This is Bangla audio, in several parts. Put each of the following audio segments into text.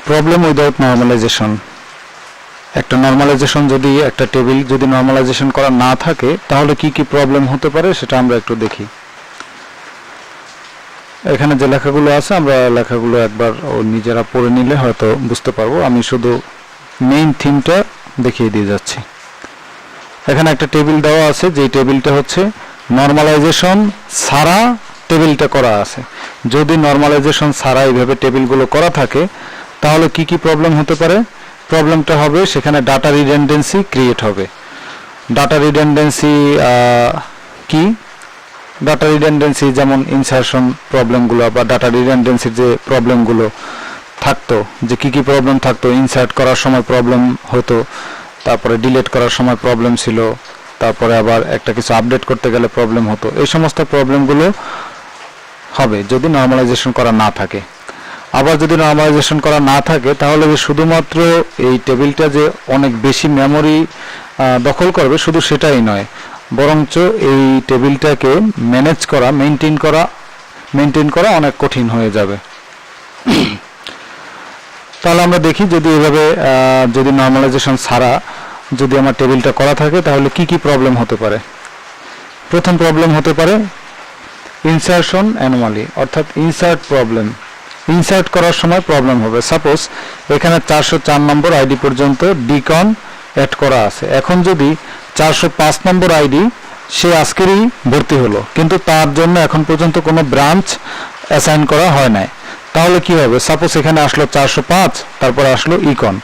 Problem without normalization. একটা নর্মালাইজেশন যদি একটা টেবিল যদি নর্মালাইজেশন করা না থাকে তাহলে কি কি প্রবলেম হতে পারে সেটা আমরা একটু দেখি। এখানে যে লেখাগুলো আছে আমরা লেখাগুলো একবার নিজেরা পড়ে নিলে হয়তো বুঝতে পারবো। আমি শুধু মেইন থিমটা দেখিয়ে দিয়ে যাচ্ছি। এখানে একটা টেবিল দেওয়া আছে, যেই টেবিলটা হচ্ছে নর্মালাইজেশন ছাড়া টেবিলটা করা আছে। যদি নর্মালাইজেশন ছাড়া এইভাবে টেবিলগুলো করা থাকে তাহলে কি কি প্রবলেম হতে পারে? প্রবলেমটা হবে সেখানে ডাটা রিডান্ডেন্সি ক্রিয়েট হবে। ডাটা রিডান্ডেন্সি কি? ডাটা রিডান্ডেন্সি যেমন ইনসারশন প্রবলেমগুলো বা ডাটা রিডান্ডেন্সির যে প্রবলেমগুলো থাকতো, যে কি কি প্রবলেম থাকতো, ইনসার্ট করার সময় প্রবলেম হতো, তারপরে ডিলিট করার সময় প্রবলেম ছিল, তারপরে আবার একটা কিছু আপডেট করতে গেলে প্রবলেম হতো। এই সমস্ত প্রবলেমগুলো হবে যদি নর্মালাইজেশন করা না থাকে। আবার যদি নর্মালাইজেশন করা না থাকে তাহলে শুধুমাত্র এই টেবিলটা যে অনেক বেশি মেমোরি দখল করবে শুধু সেটাই নয়, বরঞ্চ এই টেবিলটাকে ম্যানেজ করা, মেনটেন করা অনেক কঠিন হয়ে যাবে। তাহলে আমরা দেখি যদি এভাবে যদি নর্মালাইজেশন ছাড়া যদি আমার টেবিলটা করা থাকে তাহলে কি কি প্রবলেম হতে পারে। প্রথম প্রবলেম হতে পারে ইনসারশন অ্যানোমালি, অর্থাৎ ইনসার্ট প্রবলেম। ইনসার্ট করার সময় প্রবলেম হবে। সাপোজ এখানে 404 নম্বর আইডি পর্যন্ত ডিকন অ্যাড করা আছে। এখন যদি 405 নম্বর আইডি সে আজকেরই ভর্তি হলো, কিন্তু তার জন্য এখন পর্যন্ত কোনো ব্রাঞ্চ অ্যাসাইন করা হয় নাই, তাহলে কি হবে? সাপোজ এখানে আসলো 405, তারপরে আসলো ইকন,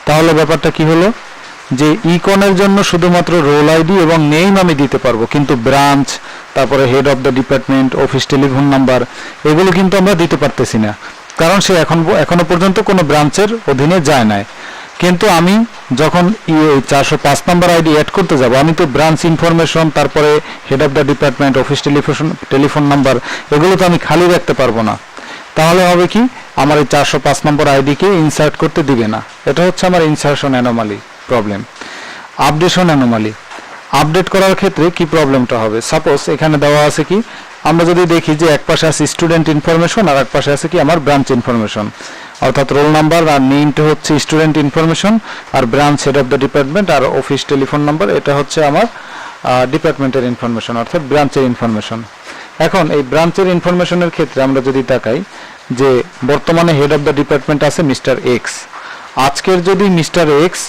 তাহলে ব্যাপারটা কি হলো যে ইকনের জন্য শুধুমাত্র রোল আইডি এবং নেম আমি দিতে পারবো, কিন্তু ব্রাঞ্চ, তারপরে head of the department, office telephone number এগুলো কিন্তু আমরা দিতে পারতেছি না, কারণ সে এখনো পর্যন্ত কোনো ব্রাঞ্চের অধীনে যায় নাই। কিন্তু আমি যখন 405 নম্বর আইডি অ্যাড করতে যাব, আমি তো ব্রাঞ্চ ইনফরমেশন, তারপরে head of the department, office telephone number এগুলো তো আমি খালি রাখতে পারবো না। তাহলে হবে কি, আমার এই 405 নম্বর আইডিকে ইনসার্ট করতে দিবে না। এটা হচ্ছে আমার insertion anomaly problem. Updation anomaly, update করার ক্ষেত্রে কি প্রবলেমটা হবে? সাপোজ এখানে দেওয়া আছে কি, আমরা যদি দেখি যে এক পাশে আছে স্টুডেন্ট ইনফরমেশন আর এক পাশে আছে কি আমার ব্রাঞ্চ ইনফরমেশন, অর্থাৎ রোল নাম্বার আর নেমটা হচ্ছে স্টুডেন্ট ইনফরমেশন, আর branch head of the department আর অফিস টেলিফোন নাম্বার এটা হচ্ছে আমার ডিপার্টমেন্টের ইনফরমেশন, অর্থাৎ ব্রাঞ্চের ইনফরমেশন। এখন এই ব্রাঞ্চের ইনফরমেশনের ক্ষেত্রে আমরা যদি তাকাই যে বর্তমানে হেড অফ দ্য ডিপার্টমেন্ট আছে মিস্টার এক্স। আজকের যদি মিস্টার এক্স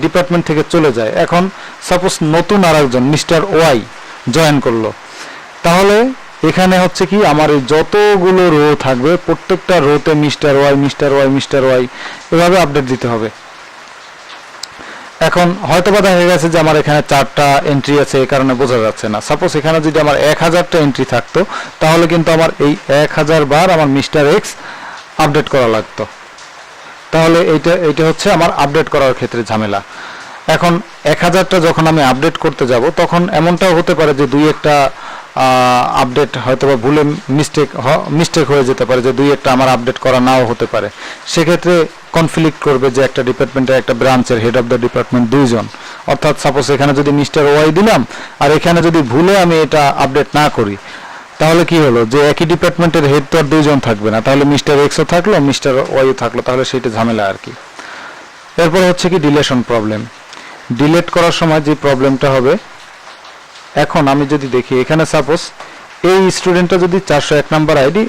ডিপার্টমেন্ট থেকে চলে যায়, এখন সাপোজ নতুন আর একজন মিস্টার ওয়াই জয়েন করলো, তাহলে এখানে হচ্ছে কি আমার এই যতগুলো রো থাকবে প্রত্যেকটা রোতে mister Y mister Y mister Y এভাবে আপডেট দিতে হবে। এখন হয়তো বা দেখা গেছে যে আমার এখানে 4টা এন্ট্রি আছে, এই কারণে বোঝা যাচ্ছে না। সাপোজ এখানে যদি আমার 1000টা এন্ট্রি থাকতো তাহলে কিন্তু আমার এই 1000 বার আমার মিস্টার এক্স আপডেট করা লাগতো। তাহলে এইটা হচ্ছে আমার আপডেট করার ক্ষেত্রে ঝামেলা। এখন 1000টা যখন আমি আপডেট করতে যাব তখন এমনটাও হতে পারে যে দুই একটা আপডেট হয়তো বা ভুলে মিস্টেক হয়ে যেতে পারে, যে দুই একটা আমার আপডেট করা নাও হতে পারে। সেক্ষেত্রে কনফ্লিক্ট করবে যে একটা ডিপার্টমেন্টের একটা ব্রাঞ্চের হেড অফ দ্য ডিপার্টমেন্ট দুইজন, অর্থাৎ সাপোজ এখানে যদি মিস্টার ওয়াই দিলাম আর এখানে যদি ভুলে আমি এটা আপডেট না করি তাহলে কি হলো যে একই ডিপার্টমেন্টের হেড তো আর দুইজন থাকবে না, তাহলে মিস্টার এক্সও থাকলো মিস্টার ওয়াইও থাকলো, তাহলে সেইটা ঝামেলা আর কি। এরপর হচ্ছে কি ডিলেশন প্রবলেম। ডিলেট করার সময় যে প্রবলেমটা হবে, এখন আমি যদি দেখি এখানে সাপোজ এই স্টুডেন্টটা যদি 401 নাম্বার আইডি,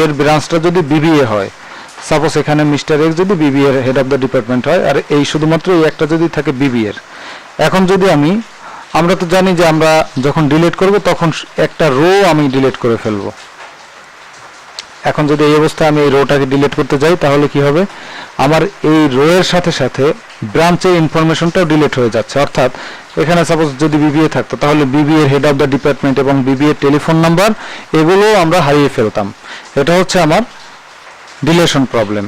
এর ব্রাঞ্চটা যদি বিবিএ হয়, সাপোজ এখানে মিস্টার এক্স যদি বিবিএর হেড অফ দ্য ডিপার্টমেন্ট হয় আর এই শুধুমাত্র এই একটা যদি থাকে বিবিএর। এখন যদি আমরা তো জানি যে আমরা যখন ডিলিট করব তখন একটা রো আমি ডিলিট করে ফেলবো। এখন যদি এই অবস্থায় আমি এই রোটাকে ডিলিট করতে যাই তাহলে কি হবে, আমার এই রো এর সাথে সাথে ব্রাঞ্চের ইনফরমেশনটাও ডিলিট হয়ে যাচ্ছে। অর্থাৎ এখানে সাপোজ যদি বিবিএ থাকতো তাহলে বিবিএর হেড অফ দ্য ডিপার্টমেন্ট এবং বিবিএর টেলিফোন নাম্বার এগুলো আমরা হারিয়ে ফেলতাম। এটা হচ্ছে আমার ডিলেশন প্রবলেম।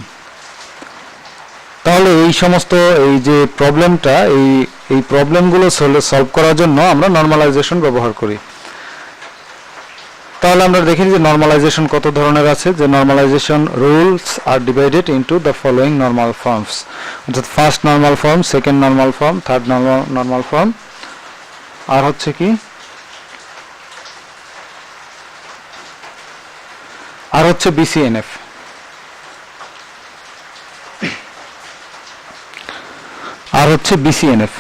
তাহলে এই সমস্ত এই যে প্রবলেমটা এই প্রবলেমগুলো সলভ করার জন্য আমরা নর্মালাইজেশন ব্যবহার করি। তাহলে আমরা দেখি যে নর্মালাইজেশন কত ধরনের আছে। যে normalization rules are divided into the following normal forms, অর্থাৎ first normal form, second normal form, third normal form, আর হচ্ছে কি বিসিএনএফ। আর হচ্ছে BCNF,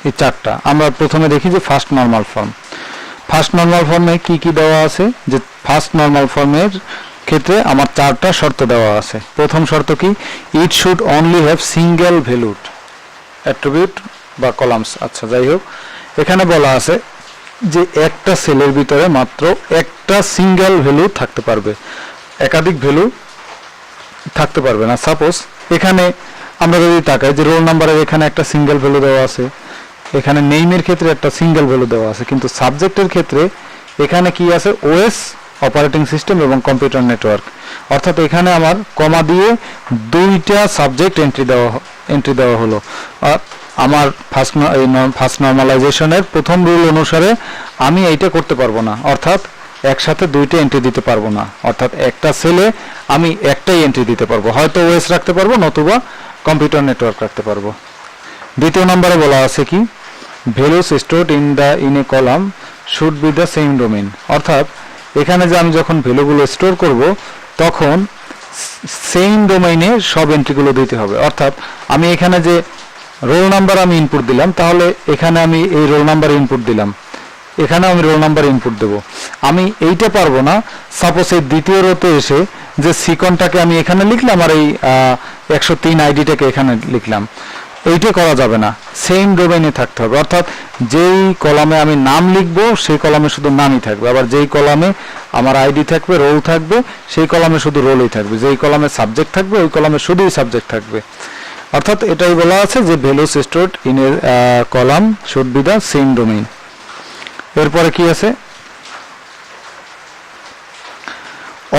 এই চারটা। আমরা প্রথমে দেখি যে first normal form. First normal ফর্মে কি কি দেওয়া আছে, যে ফার্স্ট নর্মাল ফর্মের ক্ষেত্রে আমার চারটা শর্ত দেওয়া আছে। প্রথম শর্ত কি, it should only have single valued attribute বা কলামস। আচ্ছা, যাই হোক, এখানে বলা আছে যে একটা সেলের ভিতরে মাত্র একটা সিঙ্গেল ভ্যালু থাকতে পারবে, একাধিক ভ্যালু থাকতে পারবে না। সাপোজ এখানে আমরা যদি তাকাই যে রোল নাম্বারের এখানে একটা সিঙ্গেল ভ্যালু দেওয়া আছে, এখানে নেইমের ক্ষেত্রে একটা সিঙ্গেল ভ্যালু দেওয়া আছে, কিন্তু সাবজেক্টের ক্ষেত্রে এখানে কি আছে, ওএস অপারেটিং সিস্টেম এবং কম্পিউটার নেটওয়ার্ক। অর্থাৎ এখানে আমার কমা দিয়ে দুইটা সাবজেক্ট এন্ট্রি দেওয়া হলো। আর আমার ফার্স্ট নর্মালাইজেশনের প্রথম রুল অনুসারে আমি এইটা করতে পারবো না, অর্থাৎ একসাথে দুইটা এন্ট্রি দিতে পারবো না। অর্থাৎ একটা সেলে আমি একটাই এন্ট্রি দিতে পারবো, হয়তো ওএস রাখতে পারবো নতুবা কম্পিউটার নেটওয়ার্ক রাখতে পারবো। দ্বিতীয় নম্বরে বলা আছে কি, values stored in a column should be the same domain. অর্থাৎ এখানে যে আমি যখন ভ্যালুগুলো স্টোর করব তখন সেম ডোমেইনে সব এন্ট্রিগুলো দিতে হবে। অর্থাৎ আমি এখানে যে রোল নাম্বার আমি ইনপুট দিলাম, তাহলে এখানে আমি এই রোল নাম্বার ইনপুট দিলাম, এখানে আমি রোল নাম্বার ইনপুট দেব। আমি এইটা পারবো না, সাপোজ এই দ্বিতীয় রোতে এসে যে সিকনটাকে আমি এখানে লিখলাম আর এই 103 আইডিটাকে এখানে লিখলাম, এইটা করা যাবে না, সেম ডোমেইনে থাকতে হবে। অর্থাৎ যেই কলামে আমি নাম লিখবো সেই কলামে শুধু নামই থাকবে, আবার যেই কলামে আমার আইডি থাকবে, রোল থাকবে, সেই কলামে শুধু রোলই থাকবে, যেই কলামে সাবজেক্ট থাকবে ওই কলামে শুধুই সাবজেক্ট থাকবে। অর্থাৎ এটাই বলা আছে যে values stored in a column should be the same domain. এরপরে কি আছে,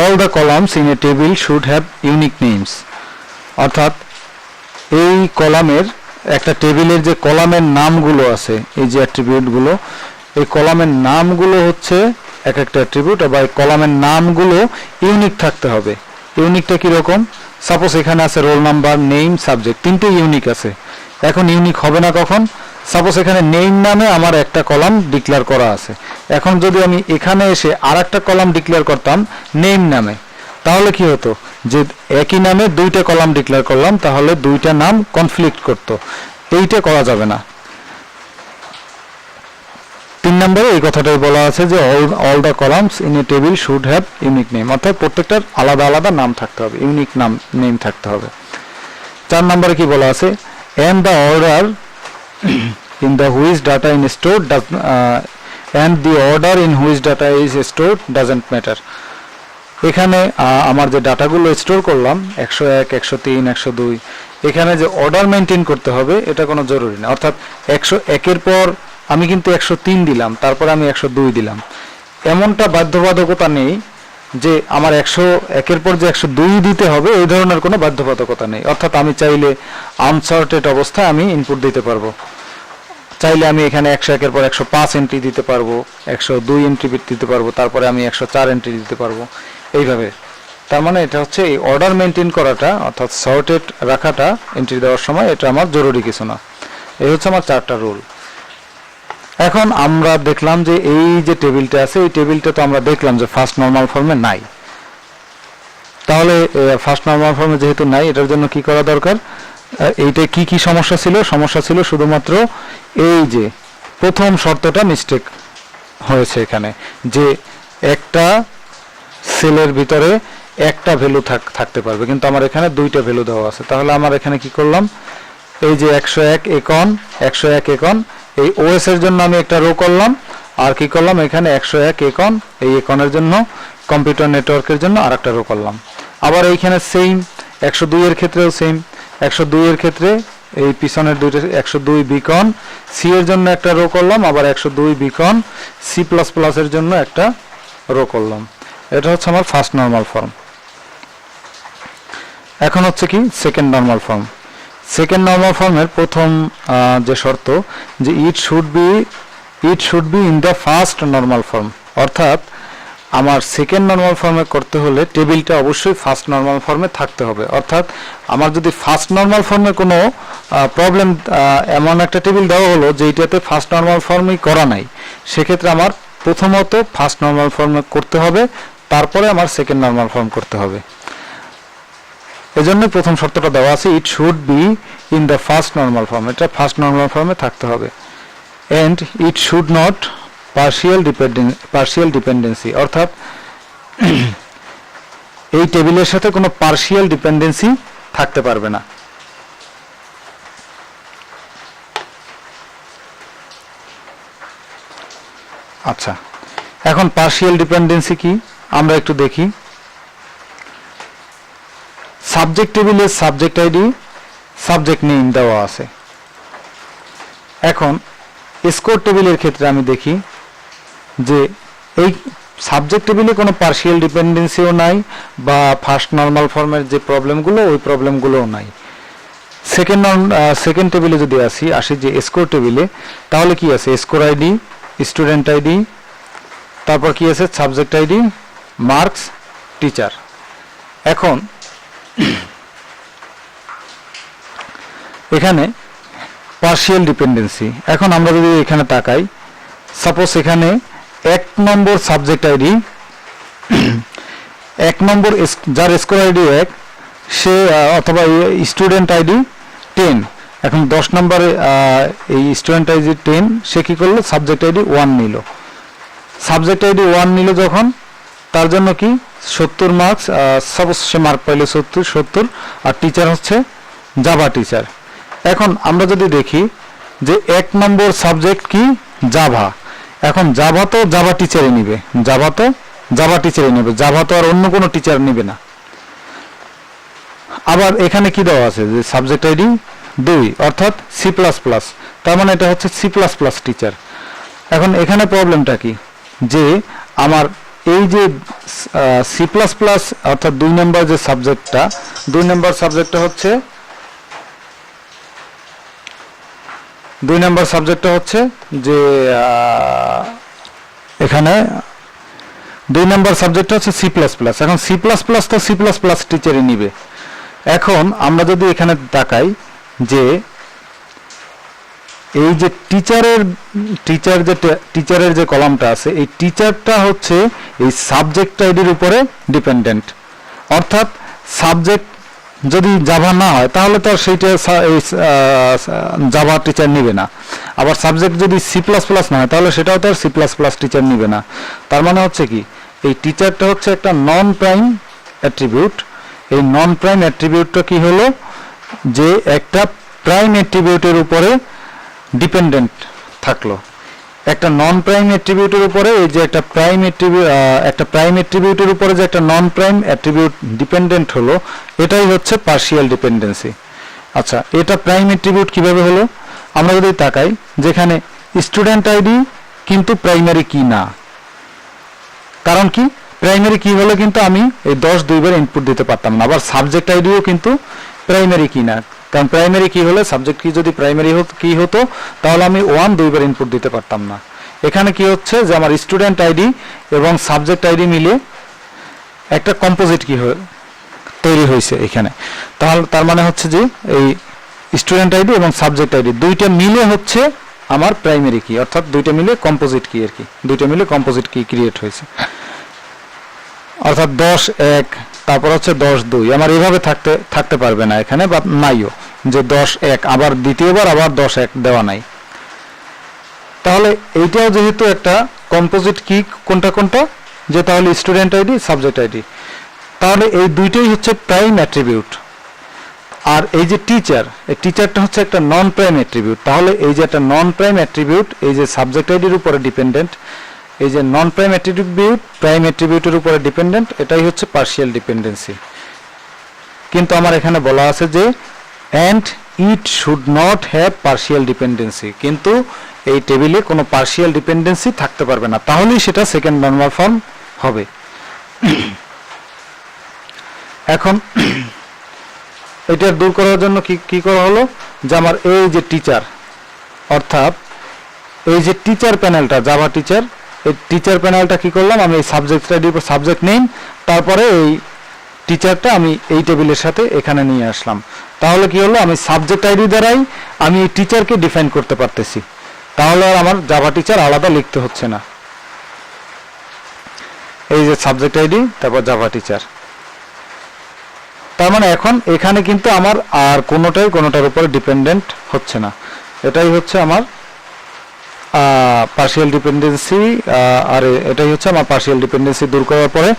all the columns in a table should have unique names. অর্থাৎ এই কলামের একটা টেবিলের যে কলামের নামগুলো আছে, এই যে অ্যাট্রিবিউটগুলো, এই কলামের নামগুলো হচ্ছে এক একটা অ্যাট্রিবিউট, বা এই কলামের নামগুলো ইউনিক থাকতে হবে। ইউনিকটা কীরকম, সাপোজ এখানে আছে রোল নাম্বার, নেম, সাবজেক্ট, তিনটে ইউনিক আছে। এখন ইউনিক হবে না কখন, সাপোজ এখানে নেম নামে আমার একটা কলাম ডিক্লেয়ার করা আছে, এখন যদি আমি এখানে এসে আর একটা কলাম ডিক্লেয়ার করতাম নেম নামে, তাহলে কি হতো, যে একই নামে দুইটা কলাম ডিক্লেয়ার করলাম, তাহলে দুইটা নাম কনফ্লিক্ট করত, এইটা করা যাবে না। 3 নম্বরে এই কথাটাই বলা আছে যে all the columns in a table should have unique name. অর্থাৎ প্রত্যেকটার আলাদা আলাদা নাম থাকতে হবে, ইউনিক নেম থাকতে হবে। 4 নম্বরে কি বলা আছে, and the order in the which data is stored and the order in which data is stored doesn't matter. এখানে আমার যে ডাটাগুলো স্টোর করলাম 101, 103, 102, এখানে যে অর্ডার মেনটেন করতে হবে এটা কোনো জরুরি না। অর্থাৎ 101-এর পর আমি কিন্তু 103 দিলাম, তারপর আমি 102 দিলাম, এমনটা বাধ্যবাধকতা নেই যে আমার 101-এর পর যে 102 দিতে হবে, এই ধরনের কোনো বাধ্যবাধকতা নেই। অর্থাৎ আমি চাইলে আনসর্টেড অবস্থায় আমি ইনপুট দিতে পারবো, চাইলে আমি এখানে 101-এর পর 105 এন্ট্রি দিতে পারবো, 102 এন্ট্রি দিতে পারবো, তারপরে আমি 104 এন্ট্রি দিতে পারবো, এইভাবে। তার মানে এটা হচ্ছে এই অর্ডার মেনটেন করাটা, অর্থাৎ সর্টেড রাখাটা এন্ট্রি দেওয়ার সময়, এটা আমার জরুরি কিছু না। এই হচ্ছে আমার 4টা রুল। এখন আমরা দেখলাম যে এই যে টেবিলটা আছে, এই টেবিলটা তো আমরা দেখলাম যে ফার্স্ট নর্মাল ফর্মে নাই। তাহলে ফার্স্ট নর্মাল ফর্মে যেহেতু নাই, এটার জন্য কি করা দরকার, এইটা কি কি সমস্যা ছিল, সমস্যা ছিল শুধুমাত্র এই যে প্রথম শর্তটা মিস্টেক হয়েছে এখানে, যে একটা সেলের ভিতরে একটা ভ্যালু থাকতে পারবে, কিন্তু আমার এখানে দুইটা ভ্যালু দেওয়া আছে। তাহলে আমার এখানে কি করলাম, এই যে 101 একন, এই ওএস এর জন্য আমি একটা রো করলাম, আর কি করলাম এখানে 101 একন, এই একনের জন্য কম্পিউটার নেটওয়ার্কের জন্য আর একটা রো করলাম। আবার এইখানে সেম 102 এর ক্ষেত্রেও সেম, 102 এর ক্ষেত্রে এই পিছনের দুইটা 102 বিকন সি এর জন্য একটা রো করলাম, আবার 102 বিকন সি প্লাস প্লাস এর জন্য একটা রো করলাম। এটা হচ্ছে আমার ফার্স্ট নর্মাল ফর্ম। এখন হচ্ছে কি second normal form. Second normal ফর্মের প্রথম যে শর্ত, যে ইট should be in the first normal form. অর্থাৎ আমার সেকেন্ড নর্মাল ফর্মে করতে হলে টেবিলটা অবশ্যই ফার্স্ট নর্মাল ফর্মে থাকতে হবে। অর্থাৎ আমার যদি ফার্স্ট নর্মাল ফর্মে কোনো প্রবলেম, এমন একটা টেবিল দেওয়া হলো যেটাতে ফার্স্ট নর্মাল ফর্মই করা নাই, সেক্ষেত্রে আমার প্রথমত ফার্স্ট নর্মাল ফর্মে করতে হবে, তারপরে আমার সেকেন্ড নর্মাল ফর্ম করতে হবে। এজন্য প্রথম শর্তটা দেওয়া আছে, it should be in the first normal form, এটা ফার্স্ট নর্মাল ফর্মে থাকতে হবে। And it should not partial dependency, অর্থাৎ এই টেবিলের সাথে কোনো পার্শিয়াল ডিপেন্ডেন্সি থাকতে পারবে না। আচ্ছা, এখন পার্শিয়াল ডিপেন্ডেন্সি কি আমরা একটু দেখি। সাবজেক্ট টেবিলে সাবজেক্ট আইডি, সাবজেক্ট নেম দেওয়া আছে। এখন স্কোর টেবিলের ক্ষেত্রে আমি দেখি যে এই সাবজেক্ট টেবিলে কোনো পার্শিয়াল ডিপেন্ডেন্সিও নাই, বা ফার্স্ট নর্মাল ফর্মের যে প্রবলেমগুলো ওই প্রবলেমগুলোও নাই। সেকেন্ড টেবিলে যদি আসি যে স্কোর টেবিলে, তাহলে কি আছে, স্কোর আইডি, স্টুডেন্ট আইডি, তারপর কি আছে, সাবজেক্ট আইডি, মার্কস, টিচার। এখন এখানে পার্শিয়াল ডিপেন্ডেন্সি, এখন আমরা যদি এখানে তাকাই, সাপোজ এখানে 1 নম্বর সাবজেক্ট আইডি, 1 নম্বর যার স্কোর আইডি 1, সে অথবা স্টুডেন্ট আইডি 10, এখন 10 নম্বরে এই স্টুডেন্ট আইডি 10, সে কি করলো, সাবজেক্ট আইডি 1 নিল। সাবজেক্ট আইডি 1 নিল যখন, তার জন্য কি 70 মার্কস, সাপোজ সে মার্ক পাইলে 70, আর টিচার হচ্ছে জাভা টিচার। এখন আমরা যদি দেখি যে 1 নম্বর সাবজেক্ট কি, জাভা, এখন জাভা তো জাভা টিচারই নিবে, জাভা তো জাভা টিচারই নেবে, জাভা তো আর অন্য কোনো টিচার নেবে না। আবার এখানে কি দেওয়া আছে যে সাবজেক্ট আইডি 2, অর্থাৎ C++, তার মানে এটা হচ্ছে C++ টিচার। এখন এখানে প্রবলেমটা কি, যে আমার এই যে C++, অর্থাৎ 2 নম্বর যে সাবজেক্টটা, 2 নম্বর সাবজেক্টটা হচ্ছে যে এখানে 2 নম্বর সাবজেক্টটা হচ্ছে C++। এখন C++ তো C++ টিচারই নিবে। এখন আমরা যদি এখানে তাকাই যে এই যে টিচারের যে কলামটা আছে, এই টিচারটা হচ্ছে এই সাবজেক্ট আইডির উপরে ডিপেন্ডেন্ট, অর্থাৎ সাবজেক্ট যদি জাভা না হয় তাহলে তো সেইটা জাভা টিচার নিবে না। আবার সাবজেক্ট যদি C++ না হয় তাহলে সেটাও তো C++ টিচার নিবে না। তার মানে হচ্ছে কি, এই টিচারটা হচ্ছে একটা নন প্রাইম অ্যাট্রিবিউট। এই নন প্রাইম অ্যাট্রিবিউটটা কি হলো, যে একটা প্রাইম অ্যাট্রিবিউটের উপরে ডিপেন্ডেন্ট থাকলো। একটা নন প্রাইম অ্যাট্রিবিউটের উপরে এই যে একটা প্রাইম অ্যাট্রিবিউটের উপরে যে একটা নন প্রাইম অ্যাট্রিবিউট ডিপেন্ডেন্ট হলো, এটাই হচ্ছে পার্শিয়াল ডিপেন্ডেন্সি। আচ্ছা, এটা প্রাইম অ্যাট্রিবিউট কিভাবে হলো, আমরা যদি তাকাই, যেখানে স্টুডেন্ট আইডি কিন্তু প্রাইমারি কি না। কারণ কি, প্রাইমারি কি হলে কিন্তু আমি এই 10 2বার ইনপুট দিতে পারতাম না। আবার সাবজেক্ট আইডিও কিন্তু প্রাইমারি কি না, কারণ প্রাইমারি কি হলে সাবজেক্ট কি যদি প্রাইমারি কি হতো তাহলে আমি 1 2বার ইনপুট দিতে পারতাম না। এখানে কি হচ্ছে যে আমার স্টুডেন্ট আইডি এবং সাবজেক্ট আইডি মিলে একটা কম্পোজিট কি তৈরি হয়েছে এখানে। তাহলে তার মানে হচ্ছে যে এই স্টুডেন্ট আইডি এবং সাবজেক্ট আইডি দুইটা মিলে হচ্ছে আমার প্রাইমারি কি, অর্থাৎ দুইটা মিলে কম্পোজিট কি আর কি, দুইটা মিলে কম্পোজিট কি ক্রিয়েট হয়েছে। অর্থাৎ 10 1 তারপর হচ্ছে 10 2, আমার এইভাবে থাকতে পারবে না এখানে, বা নাইও যে 10 1 আবার দ্বিতীয়বার আবার 10 1 দেওয়া নাই। তাহলে এইটাও যেহেতু একটা কম্পোজিট কি, কোনটা যে তাহলে স্টুডেন্ট আইডি সাবজেক্ট আইডি, তাহলে এই দুইটাই হচ্ছে প্রাইম অ্যাট্রিবিউট। আর এই যে টিচার, এই টিচারটা হচ্ছে একটা নন প্রাইম অ্যাট্রিবিউট। তাহলে এই যে একটা নন প্রাইম অ্যাট্রিবিউট, এই যে সাবজেক্ট আইডির উপরে ডিপেন্ডেন্ট, এই যে নন প্রাইম অ্যাট্রিবিউট প্রাইম অ্যাট্রিবিউটের উপরে ডিপেন্ডেন্ট, এটাই হচ্ছে পার্শিয়াল ডিপেন্ডেন্সি। কিন্তু আমার এখানে বলা আছে যে and it should not have partial dependency, কিন্তু এই টেবিলে কোনো পার্শিয়াল ডিপেন্ডেন্সি থাকতে পারবে না, তাহলেই সেটা সেকেন্ড নর্মাল ফর্ম হবে। এখন এটা দূর করার জন্য কি করা হলো, যে আমার এই যে টিচার, অর্থাৎ এই যে টিচার প্যানেলটা জাভা টিচার, এই টিচার প্যানেলটা কি করলাম, আমি এই সাবজেক্ট আইডির উপর সাবজেক্ট নেম, তারপরে এই টিচারটা আমি এই টেবিলের সাথে এখানে নিয়ে আসলাম। তাহলে কি হলো, আমি সাবজেক্ট আইডি দ্বারাই আমি এই টিচারকে ডিফাইন করতে পারতেছি, তাহলে আর আমার জাভা টিচার আলাদা লিখতে হচ্ছে না। এই যে সাবজেক্ট আইডি তারপর জাভা টিচার। তার মানে এখন এখানে কিন্তু আমার আর কোনোটার উপরে ডিপেন্ডেন্ট হচ্ছে না। এটাই হচ্ছে আমার পার্শিয়াল ডিপেন্ডেন্সি, আর এটাই হচ্ছে আমার পার্শিয়াল ডিপেন্ডেন্সি দূর করার পরে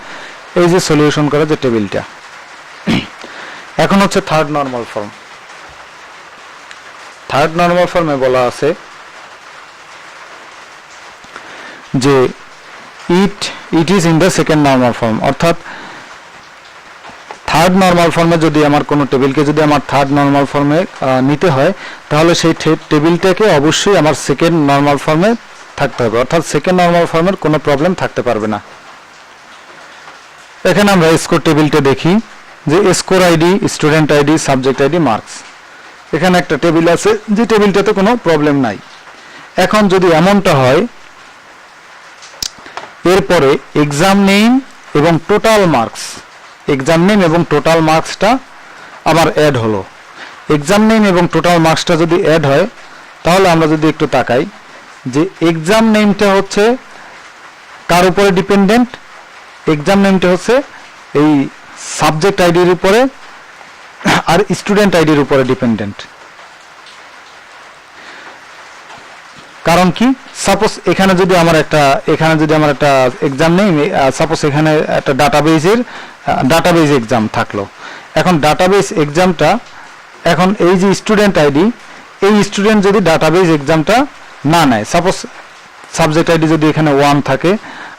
এই যে সলিউশন করা যে টেবিলটা। এখন হচ্ছে third normal form. Third normal ফর্মে বলা আছে যে it is in the second normal form, অর্থাৎ থার্ড নরমাল ফর্মে যদি আমার কোনো টেবিলকে যদি আমার থার্ড নরমাল ফর্মে নিতে হয়, তাহলে সেই টেবিলটাকে অবশ্যই আমার সেকেন্ড নরমাল ফর্মে থাকতে হবে, অর্থাৎ সেকেন্ড নরমাল ফর্মের কোনো প্রবলেম থাকতে পারবে না। এখানে আমরা স্কোর টেবিলটা দেখি যে score ID, student ID, subject ID, marks. এখানে একটা টেবিল আছে যে টেবিলটাতে কোনো প্রবলেম নাই। এখন যদি এমনটা হয় এরপরে এক্সাম নেম এবং টোটাল মার্কস, এক্সাম নেম এবং টোটাল মার্কসটা আবার অ্যাড হলো। এক্সাম নেম এবং টোটাল মার্কসটা যদি অ্যাড হয়, তাহলে আমরা যদি একটু তাকাই যে এক্সাম নেমটা হচ্ছে কার উপরে ডিপেন্ডেন্ট, এক্সাম নেমটা হচ্ছে এই সাবজেক্ট আইডির উপরে আর স্টুডেন্ট আইডির উপরে ডিপেন্ডেন্ট। কারণ কি, সাপোজ এখানে যদি আমার একটা এক্সাম নেই, সাপোজ এখানে একটা ডাটাবেজ এক্সাম থাকলো। এখন ডাটাবেজ এক্সামটা, এখন এই যে স্টুডেন্ট আইডি, এই স্টুডেন্ট যদি ডাটাবেজ এক্সামটা না নেয়, সাপোজ সাবজেক্ট আইডি যদি এখানে 1 থাকে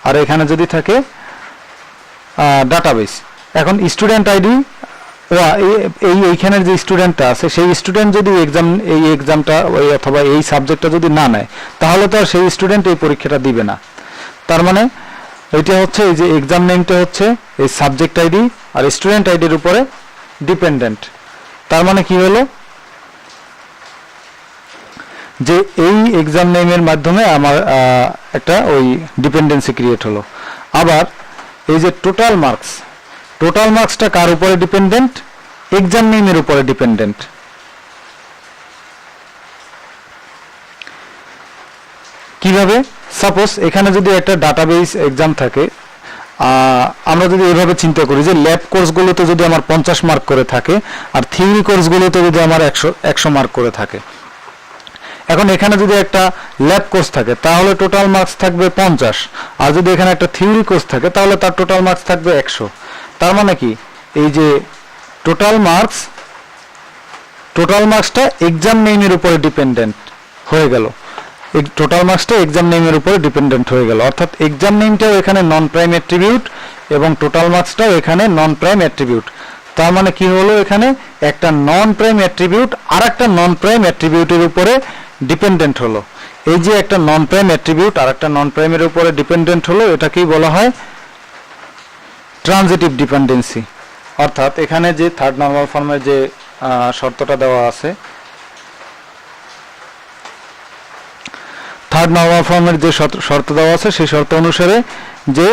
আর এখানে যদি থাকে ডাটাবেজ, এখন স্টুডেন্ট আইডি এইখানের যে স্টুডেন্টটা আছে সেই স্টুডেন্ট যদি এই এক্সামটা অথবা এই সাবজেক্টটা যদি না নেয়, তাহলে তো আর সেই স্টুডেন্ট এই পরীক্ষাটা দিবে না। তার মানে এটা হচ্ছে এই যে এক্সাম নেমটা হচ্ছে এই সাবজেক্ট আইডি আর স্টুডেন্ট আইডির উপরে ডিপেন্ডেন্ট। তার মানে কি হলো যে এই এক্সাম নেমের মাধ্যমে আমার একটা ওই ডিপেন্ডেন্সি ক্রিয়েট হলো। আবার এই যে টোটাল মার্কসটা কার উপরে ডিপেন্ডেন্ট, এক্সাম নেমের উপরে ডিপেন্ডেন্ট। কিভাবে, সাপোজ এখানে যদি একটা ডাটাবেস এক্সাম থাকে, আমরা যদি এভাবে চিন্তা করি যে ল্যাব কোর্সগুলোতে যদি আমার 50 মার্ক করে থাকে আর থিওরি কোর্সগুলোতে যদি আমার 100 মার্ক করে থাকে। এখন এখানে যদি একটা ল্যাব কোর্স থাকে তাহলে টোটাল মার্কস থাকবে 50, আর যদি এখানে একটা থিওরি কোর্স থাকে তাহলে তার টোটাল মার্কস থাকবে 100। তার মানে কি, এই যে টোটাল মার্কসটা এক্সাম নেমের উপরে ডিপেন্ডেন্ট হয়ে গেল, টোটাল মার্কসটা এক্সাম নেমের উপরে ডিপেন্ডেন্ট হয়ে গেল, অর্থাৎ এক্সাম নেমটাও এখানে নন প্রাইম অ্যাট্রিবিউট এবং টোটাল মার্কসটাও এখানে নন প্রাইম অ্যাট্রিবিউট। তার মানে কি হলো, এখানে একটা নন প্রাইম অ্যাট্রিবিউট আর একটা নন প্রাইম অ্যাট্রিবিউটের উপরে ডিপেন্ডেন্ট হলো। এই যে একটা নন প্রাইম অ্যাট্রিবিউট আর একটা নন প্রাইমের উপরে ডিপেন্ডেন্ট হলো, এটাকেই বলা হয় ট্রানজিটিভ ডিপেন্ডেন্সি। অর্থাৎ এখানে যে থার্ড নরমাল ফর্মের যে শর্তটা দেওয়া আছে, থার্ড নরমাল ফর্মের যে শর্ত দেওয়া আছে সেই শর্ত অনুসারে যে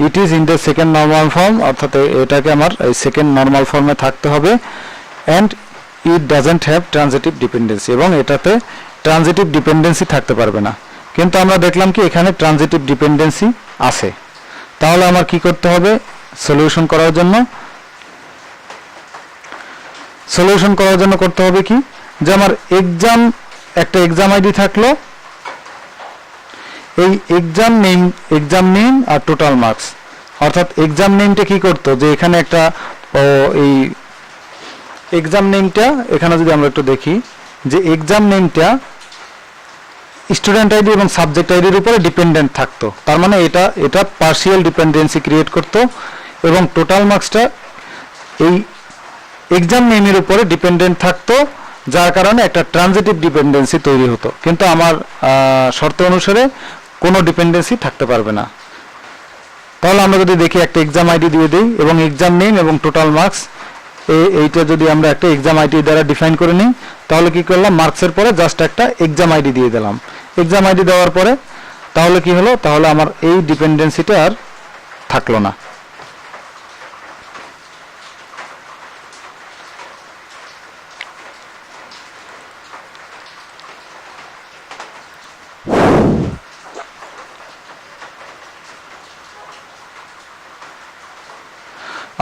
it is in the second normal form, অর্থাৎ এটাকে আমার সেকেন্ড নরমাল ফর্মে থাকতে হবে, and it doesn't have transitive dependency, এবং এটাতে ট্রানজিটিভ ডিপেন্ডেন্সি থাকতে পারবে না। কিন্তু আমরা দেখলাম কি এখানে ট্রানজিটিভ ডিপেন্ডেন্সি আছে। তাহলে আমার কি করতে হবে, সলিউশন করার জন্য করতে হবে কি, যে আমার একটা এক্সাম আইডি থাকলো, এই এক্সাম নেম আর টোটাল মার্কস, অর্থাৎ এক্সাম নেমটা কি করতো, যে এখানে একটা এই এক্সাম নেমটা এখানে যদি আমরা একটু দেখি যে এক্সাম নেমটা স্টুডেন্ট আইডি এবং সাবজেক্ট আইডির উপরে ডিপেন্ডেন্ট থাকতো। তার মানে এটা পার্শিয়াল ডিপেন্ডেন্সি ক্রিয়েট করতো, এবং টোটাল মার্কসটা এই এক্সাম নেমের উপরে ডিপেন্ডেন্ট থাকতো, যার কারণে একটা ট্রানজিটিভ ডিপেন্ডেন্সি তৈরি হতো। কিন্তু আমার শর্ত অনুসারে কোনো ডিপেন্ডেন্সি থাকতে পারবে না। তাহলে আমরা যদি দেখি একটা এক্সাম আইডি দিয়ে দিই এবং এক্সাম নেম এবং টোটাল মার্কস, এইটা যদি আমরা একটা এক্সাম আইডি দ্বারা ডিফাইন করে নিই, তাহলে কি করলাম, মার্কসের পরে জাস্ট একটা এক্সাম আইডি দিয়ে দিলাম। এক্সাম আইডি দেওয়ার পরে তাহলে কি হলো, তাহলে আমার এই ডিপেন্ডেন্সিটা আর থাকলো না।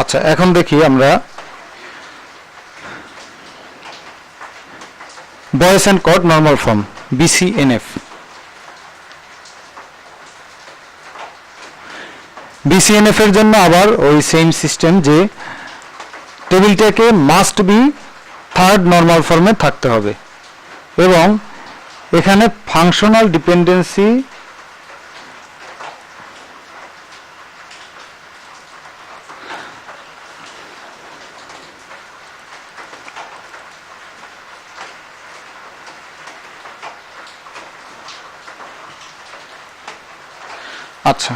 আচ্ছা, এখন দেখি আমরা বয়েস and code normal form BCNF। BCNF এর জন্য আবার ওই সেম সিস্টেম, যে টেবিলটাকে মাস্ট বি থার্ড নর্মাল ফর্মে থাকতে হবে এবং এখানে ফাংশনাল ডিপেন্ডেন্সি আচ্ছা,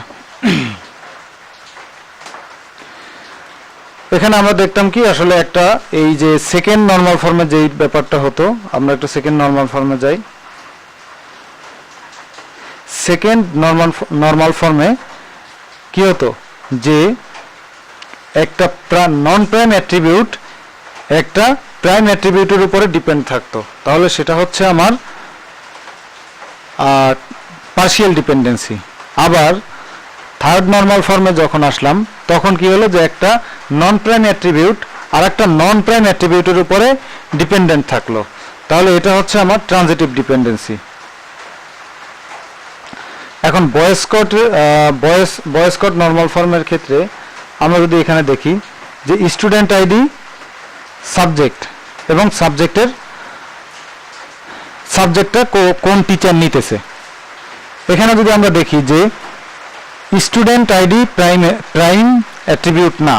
এখানে আমরা দেখতাম কি আসলে একটা এই যে সেকেন্ড নরমাল ফর্মে যেই ব্যাপারটা হতো, আমরা একটা সেকেন্ড নরমাল ফর্মে যাই। সেকেন্ড নরমাল ফর্মে কি হতো যে একটা নন প্রাইম অ্যাট্রিবিউট একটা প্রাইম অ্যাট্রিবিউটের উপরে ডিপেন্ড থাকতো, তাহলে সেটা হচ্ছে আমার পার্শিয়াল ডিপেন্ডেন্সি। আবার থার্ড নরমাল ফর্মে যখন আসলাম তখন কি হলো যে একটা নন প্রাইম অ্যাট্রিবিউট আর একটা নন প্রাইম অ্যাট্রিবিউটের উপরে ডিপেন্ডেন্ট থাকলো, তাহলে এটা হচ্ছে আমার ট্রানজিটিভ ডিপেন্ডেন্সি। এখন বয়েস কোড নরমাল ফর্মের ক্ষেত্রে আমরা যদি এখানে দেখি যে স্টুডেন্ট আইডি সাবজেক্ট এবং সাবজেক্টটা কোন টিচার নিতেছে, এখানে যদি আমরা দেখি যে স্টুডেন্ট আইডি প্রাইম অ্যাট্রিবিউট না,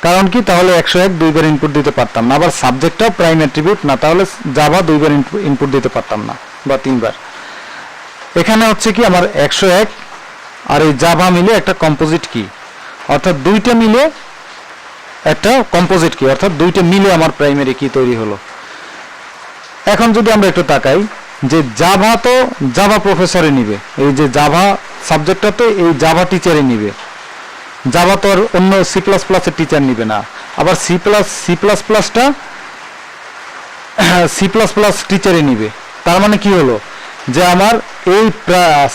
কারণ কি তাহলে 101 দুইবার ইনপুট দিতে পারতাম না, আবার সাবজেক্টটাও প্রাইম অ্যাট্রিবিউট না, তাহলে জাভা দুইবার ইনপুট দিতে পারতাম না বা 3 বার। এখানে হচ্ছে কি আমার 101 আর এই জাভা মিলে একটা কম্পোজিট কি, অর্থাৎ দুইটা মিলে একটা কম্পোজিট কি, অর্থাৎ দুইটা মিলে আমার প্রাইমারি কি তৈরি হলো। এখন যদি আমরা একটু তাকাই যে জাভা তো জাভা প্রফেসরে নিবে, এই যে জাভা সাবজেক্টটা তো এই জাভা টিচারে নিবে, জাভা তো আর অন্য সি প্লাস প্লাসের টিচার নিবে না, আবার সি প্লাস প্লাসটা সি প্লাস প্লাস টিচারে নিবে। তার মানে কি হলো যে আমার এই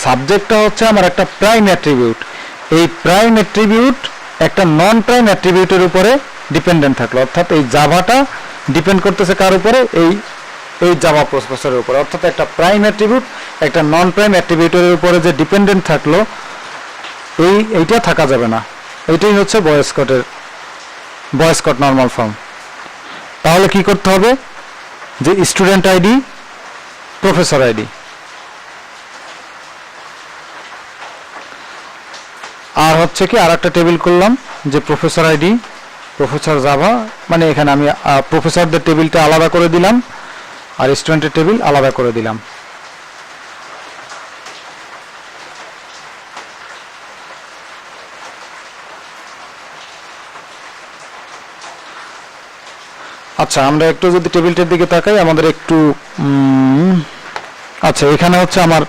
সাবজেক্টটা হচ্ছে আমার একটা প্রাইম অ্যাট্রিবিউট, এই প্রাইম অ্যাট্রিবিউট একটা নন প্রাইম অ্যাট্রিবিউটের উপরে ডিপেন্ডেন্ট থাকলো, অর্থাৎ এই জাভাটা ডিপেন্ড করতেছে কার উপরে, এই জাভা প্রসেসরের উপরে, অর্থাৎ একটা প্রাইম অ্যাট্রিবিউট একটা নন প্রাইম অ্যাট্রিবিউটের উপরে যে ডিপেন্ডেন্ট থাকলো এইটা থাকা যাবে না। এটাই হচ্ছে বয়েস কোড নরমাল ফর্ম। তাহলে কি করতে হবে যে স্টুডেন্ট আইডি প্রফেসর আইডি, আর হচ্ছে কি আর একটা টেবিল করলাম যে প্রফেসর আইডি প্রফেসর জাভা, মানে এখানে আমি প্রফেসরদের টেবিলটা আলাদা করে দিলাম আর স্টুডেন্টের টেবিল আলাদা করে দিলাম। আচ্ছা, আমরা একটু যদি টেবিলটার দিকে তাকাই আমাদের একটু আচ্ছা, এখানে হচ্ছে আমার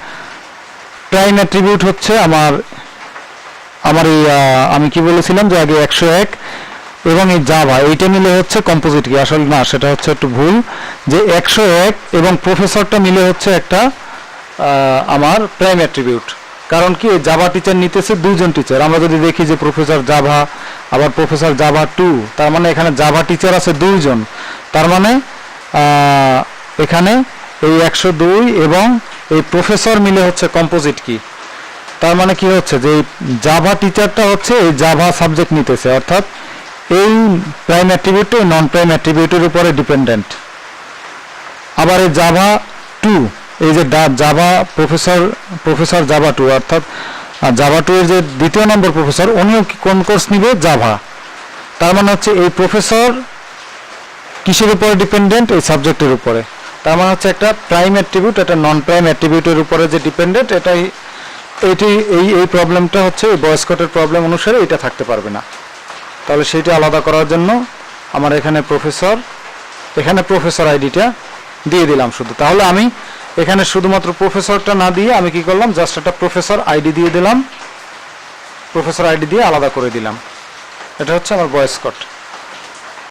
প্রাইম অ্যাট্রিবিউট হচ্ছে আমার এই আমি কি বলেছিলাম যে আগে 101 এবং এই জাভা এইটা মিলে হচ্ছে কম্পোজিট কি, আসলে না সেটা হচ্ছে একটু ভুল, যে 101 এবং প্রফেসরটা মিলে হচ্ছে একটা আমার প্রাইম অ্যাট্রিবিউট, কারণ কি জাভা টিচার নিতেছে দুইজন টিচার। আমরা যদি দেখি যে প্রফেসর জাভা আবার প্রফেসর জাভা 2, তার মানে এখানে জাভা টিচার আছে দুইজন, তার মানে এখানে এই 102 এবং এই প্রফেসর মিলে হচ্ছে কম্পোজিট কি, তার মানে কি হচ্ছে যে এই জাভা টিচারটা হচ্ছে এই জাভা সাবজেক্ট নিতেছে, অর্থাৎ এই প্রাইম অ্যাট্রিবিউটটা নন প্রাইম অ্যাট্রিবিউটের উপরে ডিপেন্ডেন্ট। আবার এই জাভা 2, এই যে জাভা প্রফেসর জাভা 2, অর্থাৎ জাভা 2 এর যে দ্বিতীয় নম্বর প্রফেসর উনিও কোন কোর্স নিবে, জাভা, তার মানে হচ্ছে এই প্রফেসর কিসের উপরে ডিপেন্ডেন্ট, এই সাবজেক্টের উপরে, তার মানে হচ্ছে একটা প্রাইম অ্যাট্রিবিউট একটা নন প্রাইম অ্যাট্রিবিউটের উপরে যে ডিপেন্ডেন্ট, এই প্রবলেমটা হচ্ছে এই বয়েস কোডের প্রবলেম অনুসারে এটা থাকতে পারবে না। তাহলে সেইটা আলাদা করার জন্য আমার এখানে প্রফেসর আইডিটা দিয়ে দিলাম শুধু। তাহলে আমি এখানে শুধুমাত্র প্রফেসরটা না দিয়ে আমি কি করলাম, জাস্ট একটা প্রফেসর আইডি দিয়ে দিলাম, প্রফেসর আইডি দিয়ে আলাদা করে দিলাম। এটা হচ্ছে আমার বয়েস কোড।